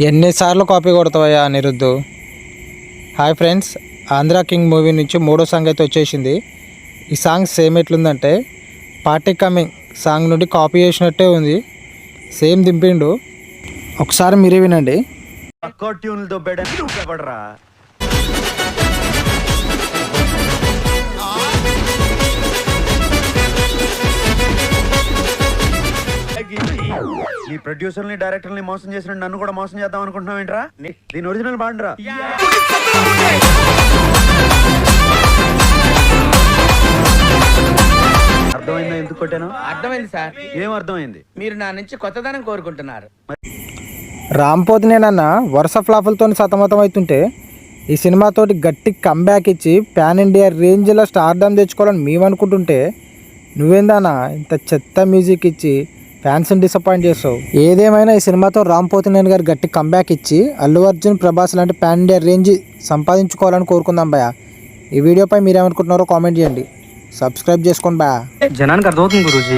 ఎన్నిసార్లు కాపీ కొడతావయ్యా Anirudh. Hi friends, Andhra king movie నుంచి 3వ సాంగ్ అయితే వచ్చేసింది. ఈ సాంగ్ సేమ్ ఎట్లుందంటే పార్టీ కమింగ్ సాంగ్ నుండి కాపీ చేసినట్టే ఉంది. సేమ్ దింపిండు. ఒకసారి మీరే వినండి. నీ ప్రొడ్యూసర్ని డైరెక్టర్ని మోసం చేసిన నన్ను కూడా మోసం చేద్దాం అనుకుంటున్నావు ఏంట్రా? దీని ఒరిజినల్ బాండ్రా. అర్థమైందా ఎందుకు కొట్టాను? అర్థమైంది సార్. ఏం అర్థమైంది? మీరు నా నుంచి కొత్తదనం కోరుకుంటున్నారు. రాంపోతినేనన్న వరుస ఫ్లాపులతో సతమతం అవుతుంటే ఈ సినిమాతోటి గట్టి కంబ్యాక్ ఇచ్చి పాన్ ఇండియా రేంజ్లో స్టార్డమ్ తెచ్చుకోవాలని మేము అనుకుంటుంటే నువ్వేందానా ఇంత చెత్త మ్యూజిక్ ఇచ్చి ఫ్యాన్స్ని డిసప్పాయింట్ చేస్తావు. ఏదేమైనా ఈ సినిమాతో రాంపోతినేని గారు గట్టి కంబ్యాక్ ఇచ్చి అల్లు అర్జున్, ప్రభాస్ లాంటి పాన్ ఇండియా రేంజ్ సంపాదించుకోవాలని కోరుకుందాం భయ. ఈ వీడియోపై మీరేమనుకుంటున్నారో కామెంట్ చేయండి. సబ్స్క్రైబ్ చేసుకోండి భయ. జనానికి అర్థమవుతుంది గురూజీ.